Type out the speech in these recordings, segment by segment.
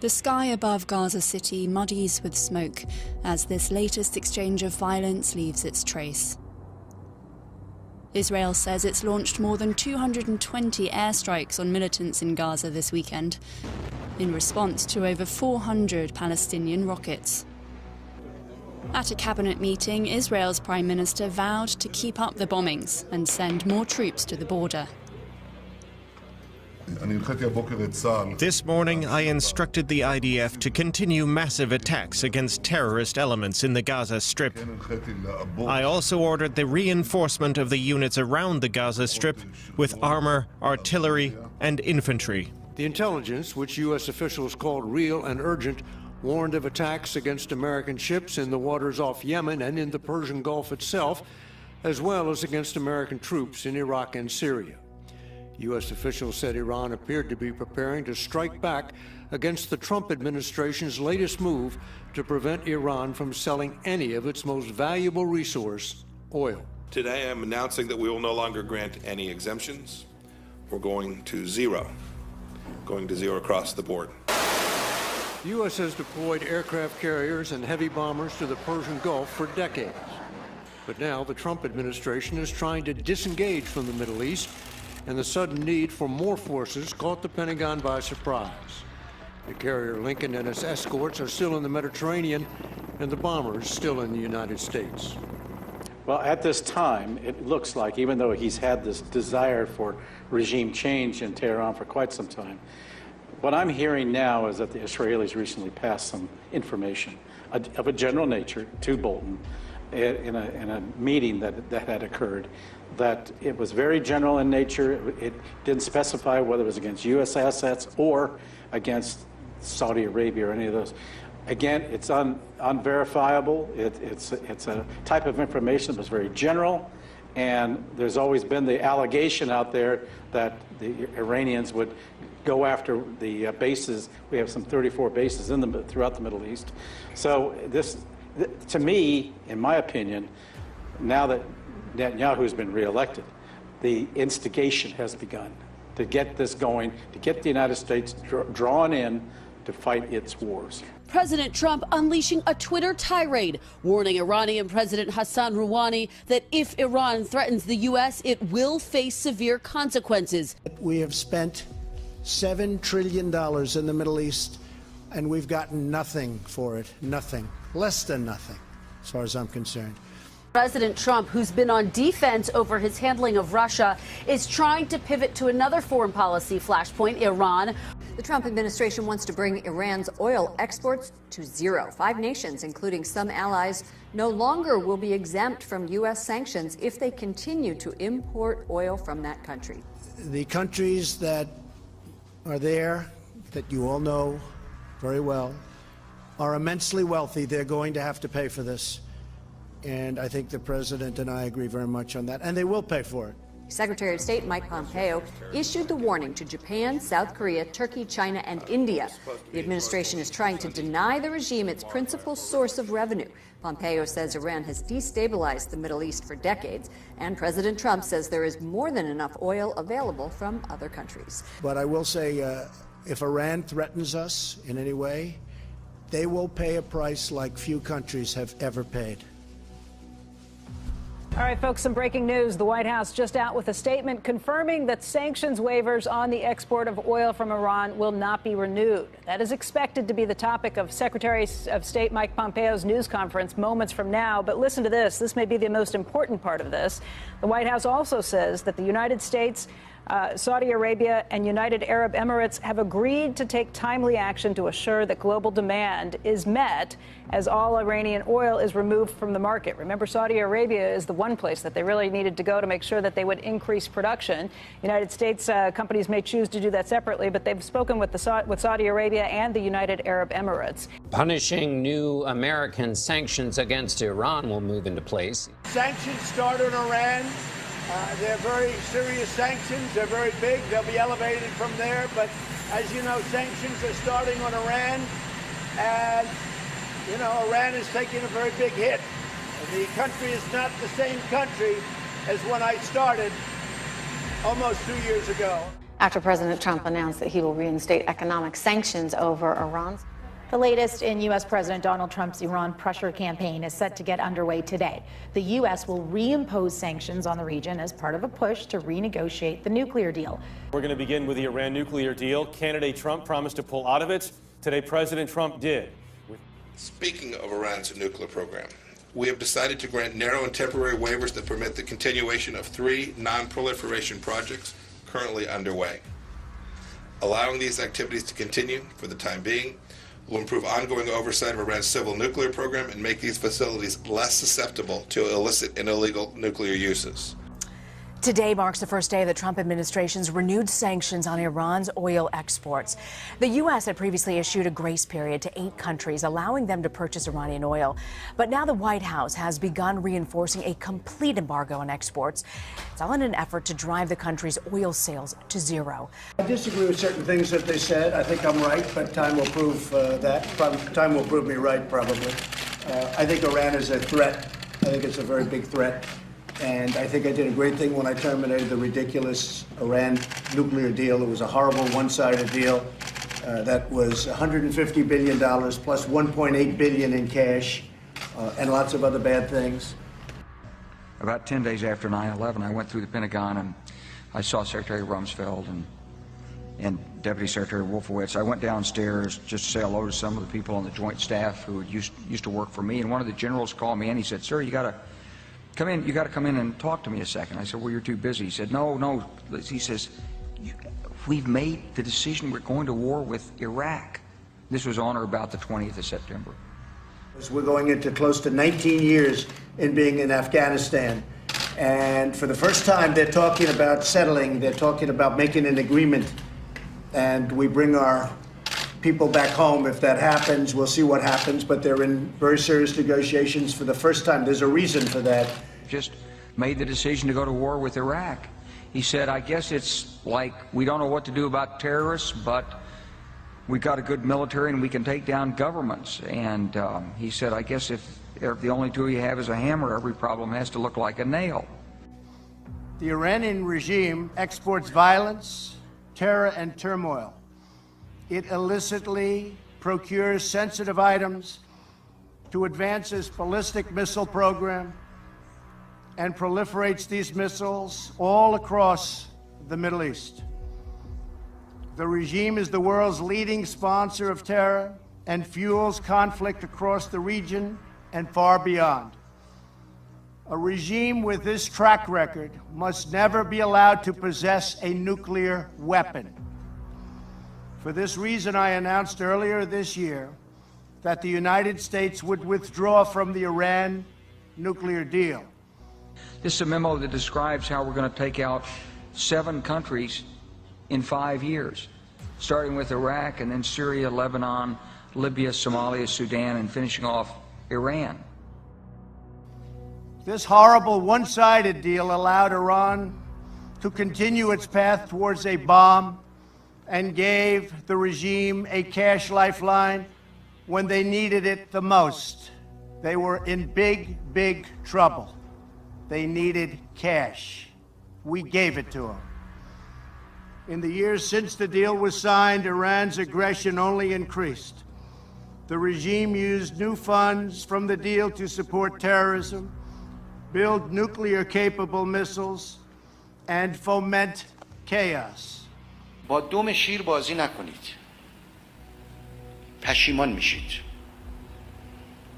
The sky above Gaza City muddies with smoke as this latest exchange of violence leaves its trace. Israel says it's launched more than 220 airstrikes on militants in Gaza this weekend, in response to over 400 Palestinian rockets. At a cabinet meeting, Israel's Prime Minister vowed to keep up the bombings and send more troops to the border. This morning, I instructed the IDF to continue massive attacks against terrorist elements in the Gaza Strip. I also ordered the reinforcement of the units around the Gaza Strip with armor, artillery, and infantry. The intelligence, which U.S. officials called real and urgent, warned of attacks against American ships in the waters off Yemen and in the Persian Gulf itself, as well as against American troops in Iraq and Syria. U.S. officials said Iran appeared to be preparing to strike back against the Trump administration's latest move to prevent Iran from selling any of its most valuable resource, oil. Today I'm announcing that we will no longer grant any exemptions. We're going to zero across the board. The U.S. has deployed aircraft carriers and heavy bombers to the Persian Gulf for decades. But now the Trump administration is trying to disengage from the Middle East, and the sudden need for more forces caught the Pentagon by surprise. The carrier Lincoln and its escorts are still in the Mediterranean, and the bombers still in the United States. Well, at this time, it looks like, even though he's had this desire for regime change in Tehran for quite some time, what I'm hearing now is that the Israelis recently passed some information of a general nature to Bolton in a meeting that had occurred, that it was very general in nature. It didn't specify whether it was against U.S. assets or against Saudi Arabia or any of those. Again, it's unverifiable. It's a type of information that was very general, and there's always been the allegation out there that the Iranians would go after the bases. We have some 34 bases throughout the Middle East. So this, to me, in my opinion, now that Netanyahu's been reelected, the instigation has begun to get this going, to get the United States drawn in to fight its wars. President Trump unleashing a Twitter tirade, warning Iranian President Hassan Rouhani that if Iran threatens the U.S., it will face severe consequences. We have spent $7 trillion in the Middle East, and we've gotten nothing for it. Nothing. Less than nothing, as far as I'm concerned. President Trump, who's been on defense over his handling of Russia, is trying to pivot to another foreign policy flashpoint, Iran. The Trump administration wants to bring Iran's oil exports to zero. 5 nations, including some allies, no longer will be exempt from U.S. sanctions if they continue to import oil from that country. The countries that are there, that you all know very well, are immensely wealthy. They're going to have to pay for this. And I think the president and I agree very much on that, and they will pay for it. Secretary of State Mike Pompeo issued the warning to Japan, South Korea, Turkey, China, and India. The administration is trying to deny the regime its principal source of revenue. Pompeo says Iran has destabilized the Middle East for decades, and President Trump says there is more than enough oil available from other countries. But I will say, if Iran threatens us in any way, they will pay a price like few countries have ever paid. All right, folks, some breaking news. The White House just out with a statement confirming that sanctions waivers on the export of oil from Iran will not be renewed. That is expected to be the topic of Secretary of State Mike Pompeo's news conference moments from now. But listen to this. This may be the most important part of this. The White House also says that the United States, Saudi Arabia and United Arab Emirates have agreed to take timely action to assure that global demand is met as all Iranian oil is removed from the market. Remember, Saudi Arabia is the one place that they really needed to go to make sure that they would increase production. United States companies may choose to do that separately, but they've spoken with Saudi Arabia and the United Arab Emirates. Punishing new American sanctions against Iran will move into place. Sanctions start on Iran. They're very serious sanctions. They're very big. They'll be elevated from there. But as you know, sanctions are starting on Iran. And, you know, Iran is taking a very big hit. And the country is not the same country as when I started almost 2 years ago. after President Trump announced that he will reinstate economic sanctions over Iran. The latest in U.S. President Donald Trump's Iran pressure campaign is set to get underway today. The U.S. will reimpose sanctions on the region as part of a push to renegotiate the nuclear deal. We're going to begin with the Iran nuclear deal. Candidate Trump promised to pull out of it. Today, President Trump did. Speaking of Iran's nuclear program, we have decided to grant narrow and temporary waivers that permit the continuation of 3 non-proliferation projects currently underway. Allowing these activities to continue for the time being will improve ongoing oversight of Iran's civil nuclear program and make these facilities less susceptible to illicit and illegal nuclear uses. Today marks the first day of the Trump administration's renewed sanctions on Iran's oil exports. The U.S. had previously issued a grace period to 8 countries, allowing them to purchase Iranian oil. But now the White House has begun reinforcing a complete embargo on exports. It's all in an effort to drive the country's oil sales to zero. I disagree with certain things that they said. I think I'm right, but time will prove that. Time will prove me right, probably. I think Iran is a threat. I think it's a very big threat. And I think I did a great thing when I terminated the ridiculous Iran nuclear deal. It was a horrible one-sided deal that was $150 billion plus $1.8 billion in cash and lots of other bad things. About 10 days after 9/11, I went through the Pentagon and I saw Secretary Rumsfeld and Deputy Secretary Wolfowitz. I went downstairs just to say hello to some of the people on the Joint Staff who used to work for me. And one of the generals called me and he said, "Sir, you got to come in and talk to me a second." I said, "Well, you're too busy." He said, No. He says, "We've made the decision. We're going to war with Iraq." This was on or about the 20th of September. We're going into close to 19 years in being in Afghanistan. And for the first time, they're talking about settling. They're talking about making an agreement. And we bring our people back home. If that happens, we'll see what happens. But they're in very serious negotiations for the first time. There's a reason for that. Just made the decision to go to war with Iraq. He said, "I guess it's like we don't know what to do about terrorists, but we've got a good military and we can take down governments." And he said, "I guess if the only tool you have is a hammer, every problem has to look like a nail." The Iranian regime exports violence, terror, and turmoil. It illicitly procures sensitive items to advance its ballistic missile program and proliferates these missiles all across the Middle East. The regime is the world's leading sponsor of terror and fuels conflict across the region and far beyond. A regime with this track record must never be allowed to possess a nuclear weapon. For this reason, I announced earlier this year that the United States would withdraw from the Iran nuclear deal. This is a memo that describes how we're going to take out 7 countries in 5 years, starting with Iraq and then Syria, Lebanon, Libya, Somalia, Sudan, and finishing off Iran. This horrible one-sided deal allowed Iran to continue its path towards a bomb and gave the regime a cash lifeline when they needed it the most. They were in big, big trouble. They needed cash. We gave it to them. In the years since the deal was signed, Iran's aggression only increased. The regime used new funds from the deal to support terrorism, build nuclear-capable missiles, and foment chaos. با دم شیر بازی نکنید. پشیمان میشید.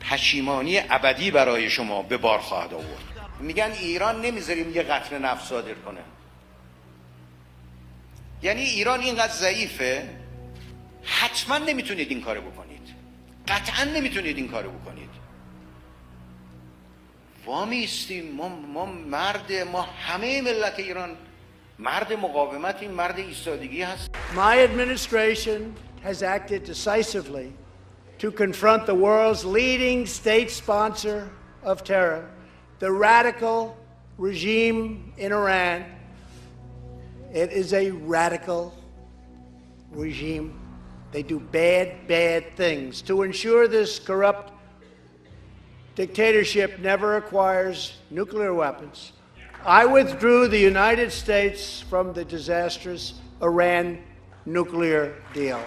پشیمانی ابدی برای شما به بار خواهد آورد. میگن ایران نمیذاریم یه قتل نفس صادر کنه. یعنی ایران اینقدر ضعیفه حتما نمیتونید این کارو بکنید. قطعا نمیتونید این کارو بکنید. وامیستیم ما همه ملت ایران مرد مقاومتی، مرد ایستادگی هست. My administration has acted decisively to confront the world's leading state sponsor of terror, the radical regime in Iran. It is a radical regime. They do bad, bad things. To ensure this corrupt dictatorship never acquires nuclear weapons, I withdrew the United States from the disastrous Iran nuclear deal.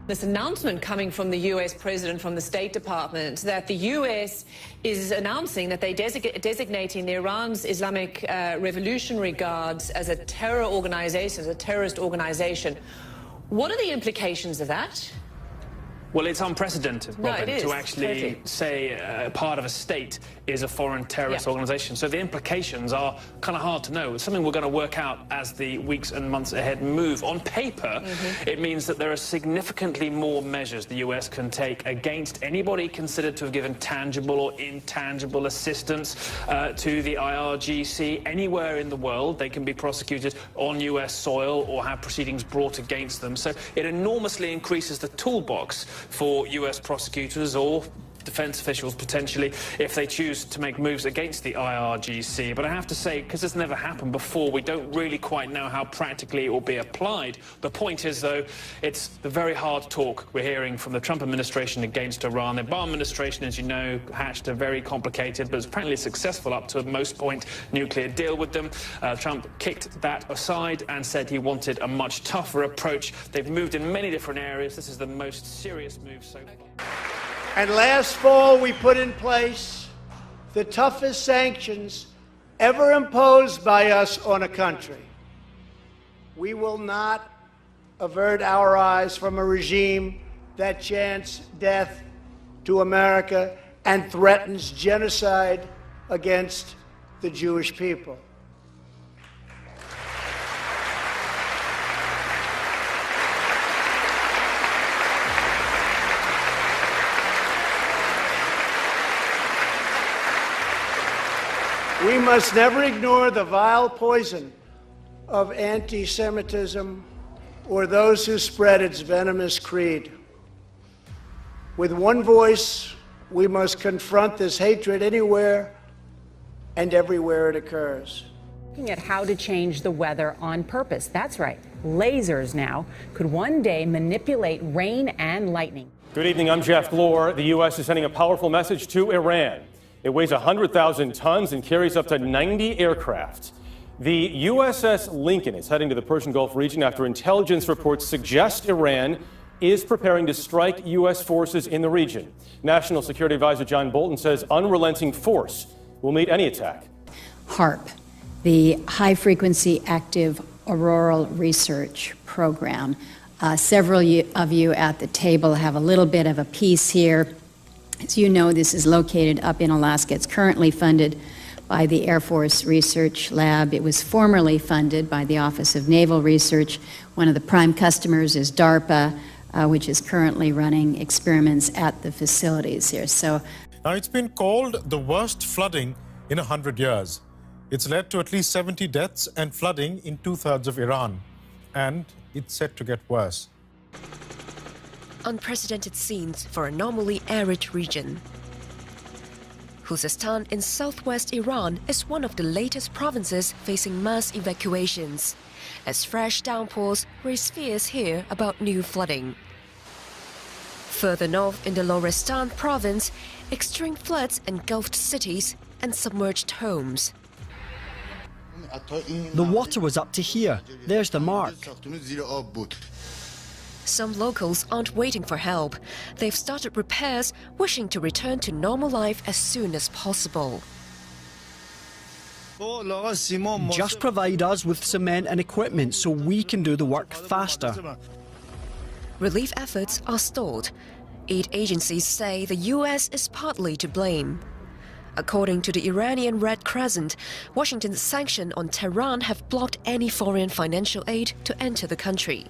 This announcement coming from the U.S. president, from the State Department, that the U.S. is announcing that they're designating the Iran's Islamic Revolutionary Guards as a terror organization, as a terrorist organization. What are the implications of that? Well, it's unprecedented, Robin, it is, to actually say part of a state is a foreign terrorist organization. So the implications are kind of hard to know. It's something we're going to work out as the weeks and months ahead move. On paper, it means that there are significantly more measures the US can take against anybody considered to have given tangible or intangible assistance to the IRGC anywhere in the world. They can be prosecuted on US soil or have proceedings brought against them. So it enormously increases the toolbox for US prosecutors or defense officials, potentially, if they choose to make moves against the IRGC. But I have to say, because this never happened before, we don't really quite know how practically it will be applied. The point is, though, it's the very hard talk we're hearing from the Trump administration against Iran. The Obama administration, as you know, hatched a very complicated, but apparently successful up to a most point nuclear deal with them. Trump kicked that aside and said he wanted a much tougher approach. They've moved in many different areas. This is the most serious move so far. And last fall, we put in place the toughest sanctions ever imposed by us on a country. We will not avert our eyes from a regime that chants death to America and threatens genocide against the Jewish people. We must never ignore the vile poison of anti-Semitism or those who spread its venomous creed. With one voice, we must confront this hatred anywhere and everywhere it occurs. Looking at how to change the weather on purpose. That's right. Lasers now could one day manipulate rain and lightning. Good evening. I'm Jeff Glor. The U.S. is sending a powerful message to Iran. It weighs 100,000 tons and carries up to 90 aircraft. The USS Lincoln is heading to the Persian Gulf region after intelligence reports suggest Iran is preparing to strike U.S. forces in the region. National Security Advisor John Bolton says unrelenting force will meet any attack. HAARP, the High Frequency Active Auroral Research Program. Several of you at the table have a little bit of a piece here. As you know, this is located up in Alaska. It's currently funded by the Air Force Research Lab. It was formerly funded by the Office of Naval Research. One of the prime customers is DARPA, which is currently running experiments at the facilities here. So, now, it's been called the worst flooding in 100 years. It's led to at least 70 deaths and flooding in 2/3 of Iran. And it's set to get worse. Unprecedented scenes for a normally arid region. Khuzestan in southwest Iran is one of the latest provinces facing mass evacuations, as fresh downpours raise fears here about new flooding. Further north in the Lorestan province, extreme floods engulfed cities and submerged homes. The water was up to here. There's the mark. Some locals aren't waiting for help. They've started repairs, wishing to return to normal life as soon as possible. Just provide us with cement and equipment so we can do the work faster. Relief efforts are stalled. Aid agencies say the U.S. is partly to blame. According to the Iranian Red Crescent, Washington's sanctions on Tehran have blocked any foreign financial aid to enter the country.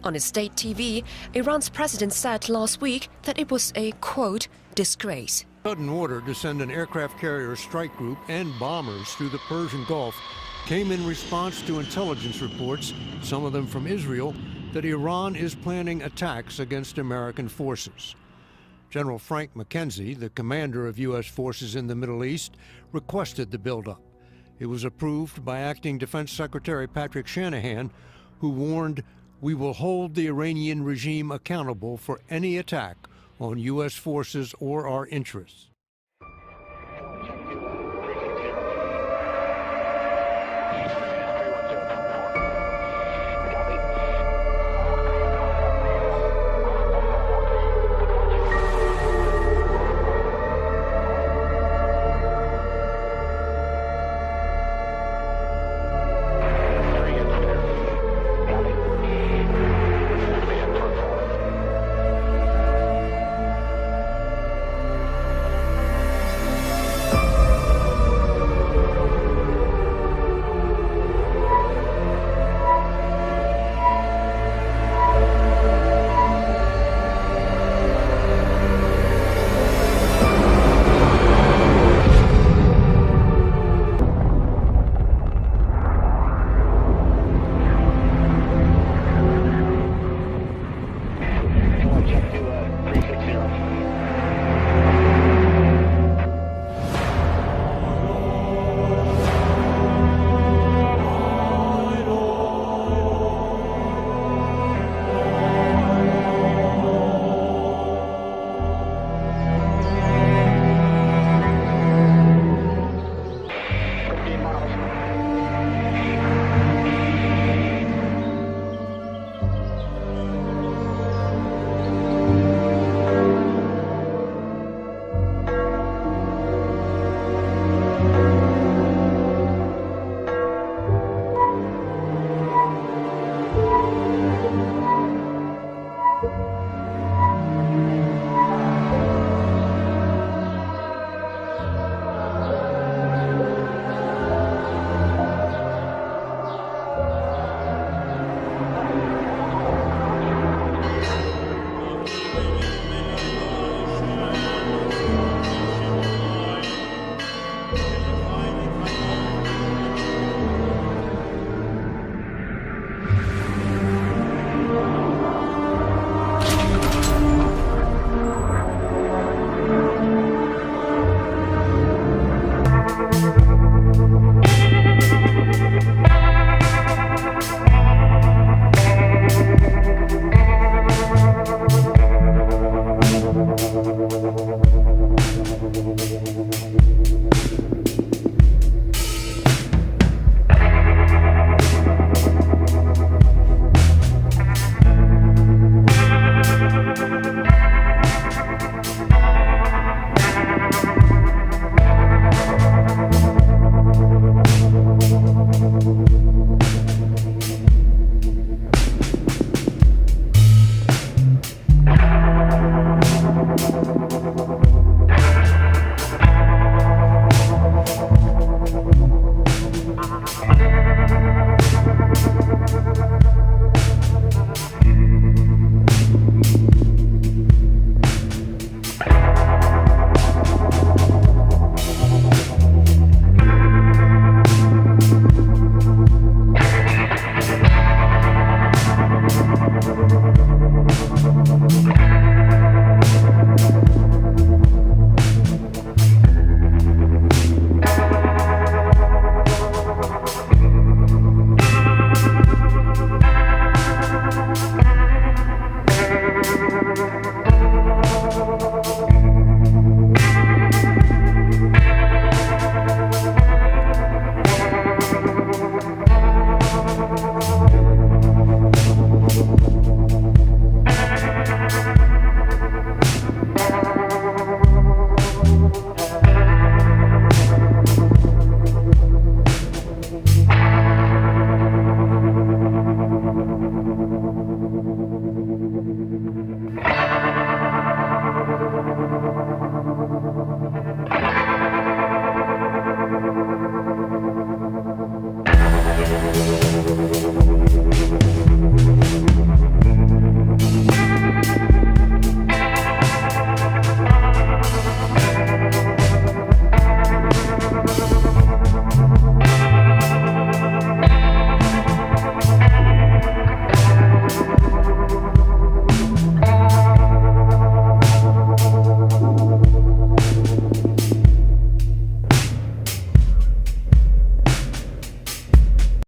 On its state TV, Iran's president said last week that it was a, quote, disgrace. Sudden order to send an aircraft carrier strike group and bombers through the Persian Gulf came in response to intelligence reports, some of them from Israel, that Iran is planning attacks against American forces. General Frank McKenzie, the commander of U.S. forces in the Middle East, requested the buildup. It was approved by Acting Defense Secretary Patrick Shanahan, who warned We will hold the Iranian regime accountable for any attack on U.S. forces or our interests.